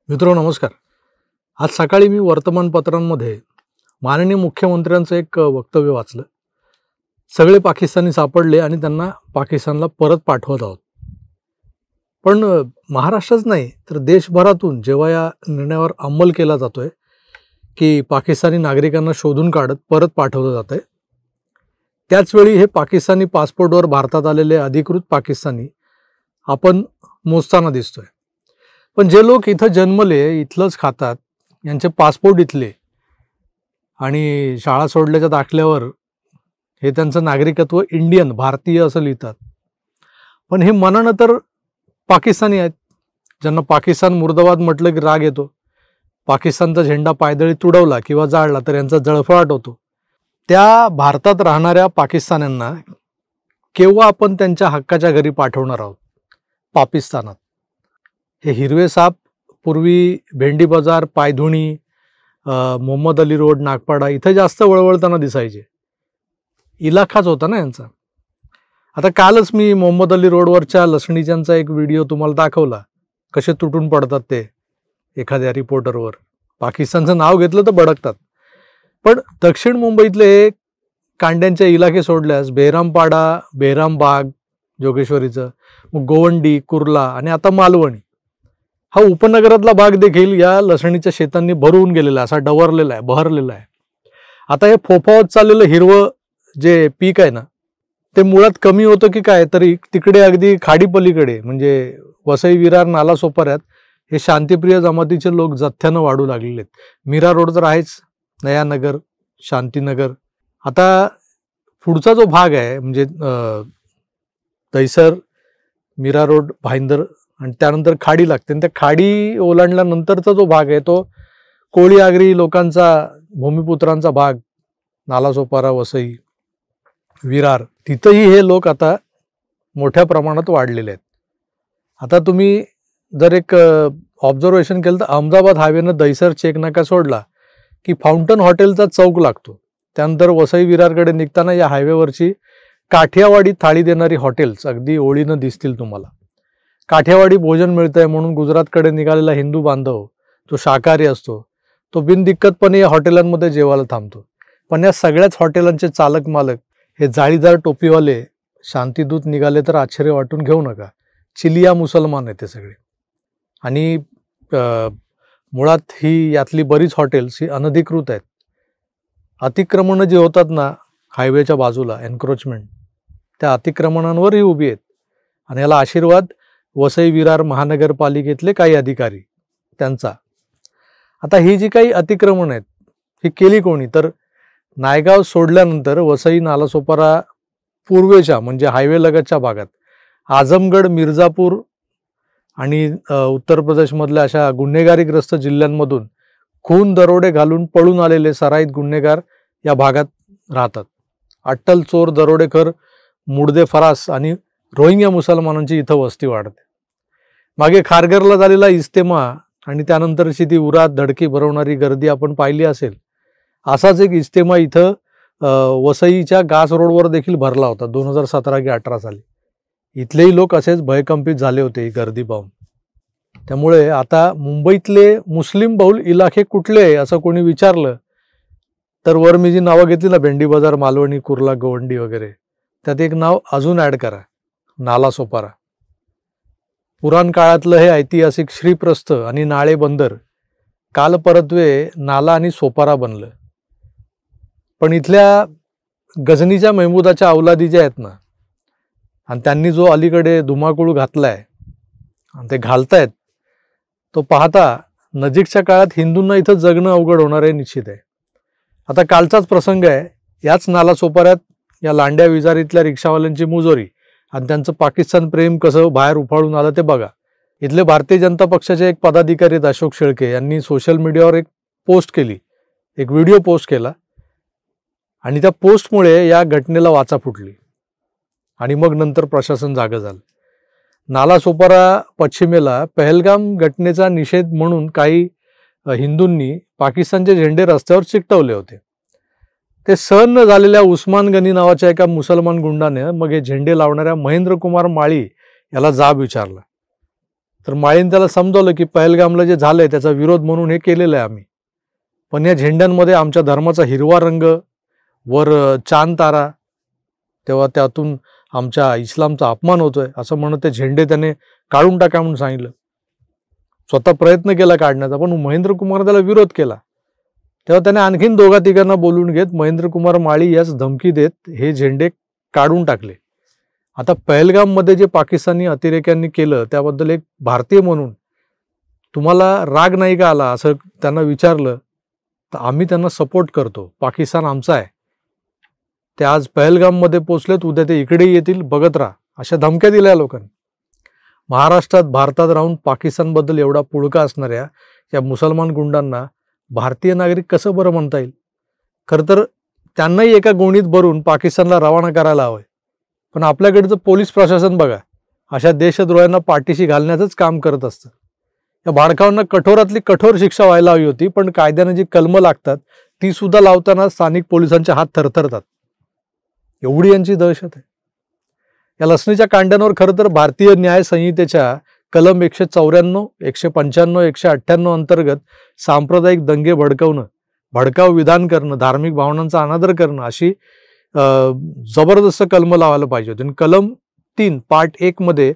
मित्रो नमस्कार. आज सकाळी मी वर्तमानपत्रांमध्ये माननीय मुख्यमंत्र्यांचं एक वक्तव्य वाचलं. सगळे पाकिस्तानी सापडले आणि त्यांना पाकिस्तानला परत पाठवत आहोत. पण महाराष्ट्रच नाही तर देशभरातून जेव्हा या निर्णयावर अंमल केला जातोय की पाकिस्तानी नागरिकांना शोधून काढत परत पाठवलं जातंय, त्याचवेळी हे पाकिस्तानी पासपोर्टवर भारतात आलेले अधिकृत पाकिस्तानी आपण मोजताना दिसतोय. पण जे लोक इथं जन्मले, इथलंच खातात, यांचे पासपोर्ट इथले आणि शाळा सोडल्याच्या दाखल्यावर हे त्यांचं नागरिकत्व इंडियन भारतीय असं लिहितात, पण हे मनानं तर पाकिस्तानी आहेत. ज्यांना पाकिस्तान मुर्दाबाद म्हटलं की राग येतो, पाकिस्तानचा झेंडा पायदळी तुडवला किंवा जाळला तर यांचा जळफळाट होतो. त्या भारतात राहणाऱ्या पाकिस्तान्यांना केव्हा आपण त्यांच्या हक्काच्या घरी पाठवणार आहोत? पाकिस्तानात. हे हिरवे साप पूर्वी भेंडी बाजार, पायधुणी, मोहम्मद अली रोड, नागपाडा इथं जास्त वळवळताना दिसायचे. इलाखाच होता ना यांचा. आता कालच मी मोहम्मद अली रोडवरच्या लसणीच्यांचा एक व्हिडिओ तुम्हाला दाखवला, कसे तुटून पडतात ते एखाद्या रिपोर्टरवर. पाकिस्तानचं नाव घेतलं तर भडकतात. पण दक्षिण मुंबईतले कांड्यांचे इलाके सोडल्यास बेहरामपाडा, बेहरामबाग जोगेश्वरीचं, मग गोवंडी, कुर्ला आणि आता मालवणी हा उपनगरातला भाग देखील या लसणीच्या शेतांनी भरून गेलेला, असा डवरलेला आहे, बहरलेला आहे. आता हे फोफावत चाललेलं हिरवं जे पीक आहे ना, ते मुळात कमी होतं की काय, तरी तिकडे अगदी खाडीपलीकडे म्हणजे वसई विरार नाला सोपाऱ्यात हे शांतिप्रिय जमातीचे लोक जथ्यानं वाढू लागलेले आहेत. मीरा रोड तर आहेच, नयानगर, शांतीनगर. आता पुढचा जो भाग आहे म्हणजे दहिसर, मीरा रोड, भाईंदर आणि त्यानंतर खाडी लागते, आणि त्या खाडी ओलांडल्यानंतरचा जो भाग आहे तो कोळी आगरी लोकांचा, भूमिपुत्रांचा भाग, नालासोपारा, वसई, विरार, तिथंही हे लोक आता मोठ्या प्रमाणात वाढलेले आहेत. आता तुम्ही जर एक ऑब्झर्वेशन केलं तर अहमदाबाद हायवेनं दहिसर चेक नाका सोडला की फाउंटन हॉटेलचा चौक लागतो. त्यानंतर वसई विरारकडे निघताना या हायवेवरची काठियावाडी थाळी देणारी हॉटेल्स अगदी ओळीनं दिसतील तुम्हाला. काठियावाडी भोजन मिळतंय म्हणून गुजरातकडे निघालेला हिंदू बांधव जो शाकाहारी असतो तो बिनदिक्कतपणे या हॉटेलांमध्ये जेवायला थांबतो. पण या सगळ्याच हॉटेलांचे चालक मालक हे जाळीदार टोपीवाले शांतीदूत निघाले तर आश्चर्य वाटून घेऊ नका. चिलिया मुसलमान आहेत ते सगळे. आणि मुळात ही यातली बरीच हॉटेल्स ही अनधिकृत आहेत. अतिक्रमणं जी होतात ना हायवेच्या बाजूला, एन्क्रोचमेंट, त्या अतिक्रमणांवर ही उभी आहेत. आणि याला आशीर्वाद वसई विरार महानगरपालिकेतले काही अधिकारी त्यांचा. आता ही जी काही अतिक्रमण आहेत ही केली कोणी? तर नायगाव सोडल्यानंतर वसई, नालासोपारा पूर्वेच्या म्हणजे हायवे लगतच्या भागात आझमगड, मिर्झापूर आणि उत्तर प्रदेशमधल्या अशा गुन्हेगारीग्रस्त जिल्ह्यांमधून खून दरोडे घालून पळून आलेले सराईत गुन्हेगार या भागात राहतात. अट्टल चोर, दरोडेखोर, मुडदे फरास आणि रोहिंग्या मुसलमानांची इथं वस्ती वाढते. मागे खारघरला झालेला इस्तेमा आणि त्यानंतरची ती उरात धडकी भरवणारी गर्दी आपण पाहिली असेल. असाच एक इस्तेमा इथं वसईच्या गास रोडवर देखील भरला होता 2017 की 18 साली. इथलेही लोक असेच भयकंपित झाले होते ही गर्दी पाहून. त्यामुळे आता मुंबईतले मुस्लिम बहुल इलाके कुठले असं कोणी विचारलं तर वर मी जी नावं घेतली ना, भेंडी बाजार, मालवणी, कुर्ला, गोवंडी वगैरे, त्यात एक नाव अजून ॲड करा, नालासोपारा. पुराण काळातलं हे ऐतिहासिक श्रीप्रस्थ आणि नाळे बंदर काल परत्वे नाला आणि सोपारा बनलं. पण इथल्या गझनीच्या महमूदाच्या अवलादी ज्या आहेत ना, आणि त्यांनी जो अलीकडे धुमाकूळ घातलाय आणि ते घालतायत, तो पाहता नजीकच्या काळात हिंदूंना इथं जगणं अवघड होणार आहे निश्चित आहे. आता कालचाच प्रसंग आहे. याच नालासोपाऱ्यात या लांड्या विजारीतल्या रिक्षावाल्यांची मुजोरी आणि त्यांचं पाकिस्तान प्रेम कसं बाहेर उफाळून आलं ते बघा. इथले भारतीय जनता पक्षाचे एक पदाधिकारी आहेत अशोक शेळके, यांनी सोशल मीडियावर एक पोस्ट केली, एक व्हिडिओ पोस्ट केला आणि त्या पोस्टमुळे या घटनेला वाचा फुटली आणि मग नंतर प्रशासन जागं झालं. नालासोपारा पश्चिमेला पहलगाम घटनेचा निषेध म्हणून काही हिंदूंनी पाकिस्तानचे झेंडे रस्त्यावर चिकटवले होते. ते सहन न झालेल्या उस्मान गनी नावाच्या एका मुसलमान गुंडाने मग हे झेंडे लावणाऱ्या महेंद्र कुमार माळी याला जाब विचारला. तर माळीने त्याला समजवलं की पहलगामला जे झालंय त्याचा विरोध म्हणून हे केलेलं आहे आम्ही, पण या झेंड्यांमध्ये आमच्या धर्माचा हिरवा रंग, वर चांद तारा, तेव्हा त्यातून आमच्या इस्लामचा अपमान होतोय असं म्हणत ते झेंडे त्याने काढून टाका म्हणून सांगितलं. स्वतः प्रयत्न केला काढण्याचा, पण महेंद्र कुमार त्याला विरोध केला. तेव्हा त्याने आणखीन दोघा तिघांना बोलून घेत महेंद्र कुमार माळी याच धमकी देत हे झेंडे काढून टाकले. आता पहलगाममध्ये जे पाकिस्तानी अतिरेक्यांनी केलं त्याबद्दल एक भारतीय म्हणून तुम्हाला राग नाही का आला असं त्यांना विचारलं, तर आम्ही त्यांना सपोर्ट करतो, पाकिस्तान आमचा आहे, ते आज पहलगाममध्ये पोचलेत, उद्या ते इकडे येतील, बघत राहा, अशा धमक्या दिल्या लोकांनी. महाराष्ट्रात भारतात राहून पाकिस्तानबद्दल एवढा पुळका असणाऱ्या या मुसलमान गुंडांना भारतीय नागरिक कसं बरं म्हणता येईल? खरं तर त्यांनाही एका गोणीत भरून पाकिस्तानला रवाना करायला हवंय. पण आपल्याकडचं पोलीस प्रशासन बघा, अशा देशद्रोह्यांना पाठीशी घालण्याचंच काम करत असतं. या भाडकावांना कठोरातली कठोर शिक्षा व्हायला हवी होती, पण कायद्याने जी कलमं लागतात ती सुद्धा लावताना स्थानिक पोलिसांचे हात थरथरतात. एवढी यांची दहशत आहे. या लसणीच्या कांड्यांवर खरं तर भारतीय न्याय संहितेच्या कलम 194, 195, 198 अंतर्गत सांप्रदायिक दंगे भडकवणं, भडकाव विधान करणं, धार्मिक भावनांचा अनादर करणं अशी जबरदस्त कलम लावायला पाहिजे होती. आणि कलम 3 पार्ट 1 मध्ये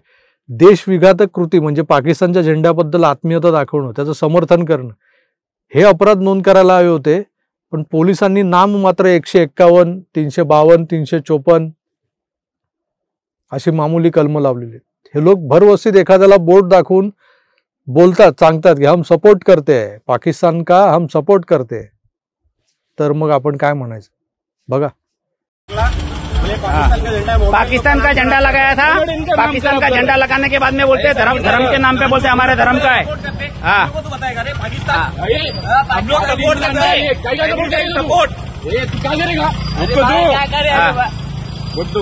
देशविघातक कृती म्हणजे पाकिस्तानच्या झेंड्याबद्दल आत्मीयता दाखवणं, त्याचं समर्थन करणं, हे अपराध नोंद करायला हवे होते. पण पोलिसांनी नाम मात्र 151, 352, 354 अशी मामूली कलम लावलेली. हे लोक भरवस्तीत एखाद्याला बोट दाखवून बोलतात, सांगतात की हम सपोर्ट करते हैं पाकिस्तान का, हम सपोर्ट करते हैं. तर मग आपण काय म्हणायचं बघा. पाकिस्तान का झंडा लगाया था, पाकिस्तान का झंडा लगाने के बाद में बोलते धर्म के नाम पे बोलते हमारे धर्म का है. हाँ, हम लोग सपोर्ट करते हैं, सपोर्ट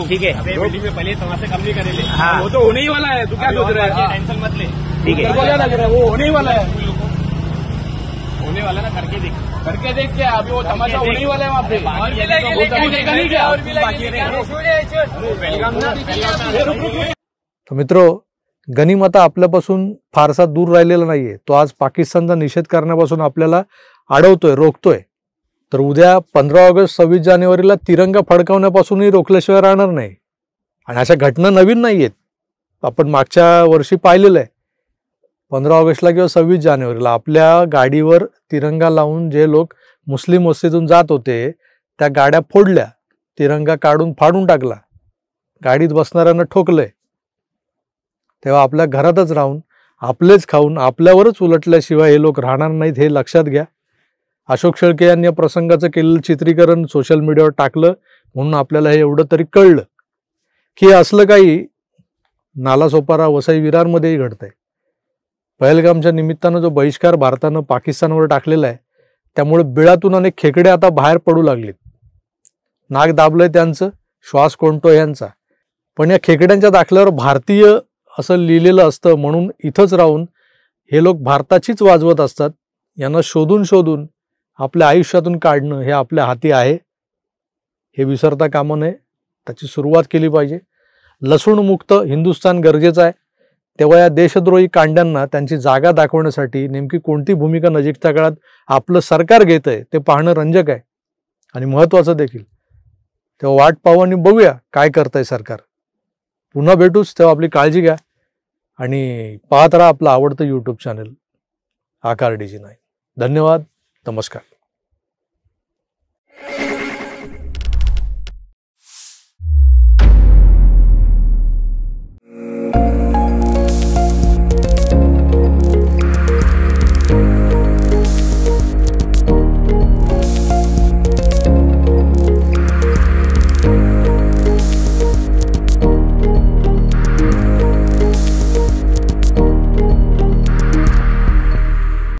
ठीक है. पहले से कम नहीं करेंगे. हाँ, वो तो होने ही वाला है, तू क्या सोच रहा है? टेंशन मत ले, ठीक है, वो होने ही वाला है, होने वाला ना, करके देख क्या अभी वो तमाशा होने ही वाला है वहाँ पे. तर मित्रो, गनीम आता आपल्यापासून फारसा दूर राहिलेला नाहीये. तो आज पाकिस्तानचा निषेध करण्यापासून आपल्याला अडवतोय, रोखतोय. तर उद्या 15 ऑगस्ट 26 जानेवारीला तिरंगा फडकावण्यापासूनही रोखल्याशिवाय राहणार नाही. आणि अशा घटना नवीन नाहीयेत, आपण मागच्या वर्षी पाहिलेलं आहे. 15 ऑगस्टला किंवा 26 जानेवारीला आपल्या गाडीवर तिरंगा लावून जे लोक मुस्लिम वस्तीतून जात होते त्या गाड्या फोडल्या, तिरंगा काढून फाडून टाकला, गाडीत बसणाऱ्यांना ठोकलंय. तेव्हा आपल्या घरातच राहून आपलेच खाऊन आपल्यावरच उलटल्याशिवाय हे लोक राहणार नाहीत, हे लक्षात घ्या. अशोक शेळके यांनी या प्रसंगाचं केलेलं चित्रीकरण सोशल मीडियावर टाकलं म्हणून आपल्याला हे एवढं तरी कळलं की असलं काही नालासोपारा वसई विरारमध्येही घडतंय. पहलगामच्या निमित्तानं जो बहिष्कार भारतानं पाकिस्तानवर टाकलेला आहे त्यामुळे बिळातून अनेक खेकडे आता बाहेर पडू लागलेत. नाक दाबलंय त्यांचं, श्वास कोंडतोय यांचा. पण या खेकड्यांच्या दाखल्यावर भारतीय असं लिहिलेलं असतं म्हणून इथंच राहून हे लोक भारताचीच वाजवत असतात. यांना शोधून शोधून आपल्या आयुष्यातून काढणं हे आपल्या हाती आहे, हे विसरता कामा नये. त्याची सुरुवात केली पाहिजे. लसूणमुक्त हिंदुस्थान गरजेचं आहे. तेव्हा या देशद्रोही कांड्यांना त्यांची जागा दाखवण्यासाठी नेमकी कोणती भूमिका नजीकच्या काळात आपलं सरकार घेतंय ते पाहणं रंजक आहे आणि महत्त्वाचं देखील. तेव्हा वाट पाहू आणि बघूया काय करतंय सरकार. पुन्हा भेटूच, तेव्हा आपली काळजी घ्या आणि पाहत राहा आपलं आवडतं YouTube चॅनल आकार DG9. धन्यवाद, नमस्कार.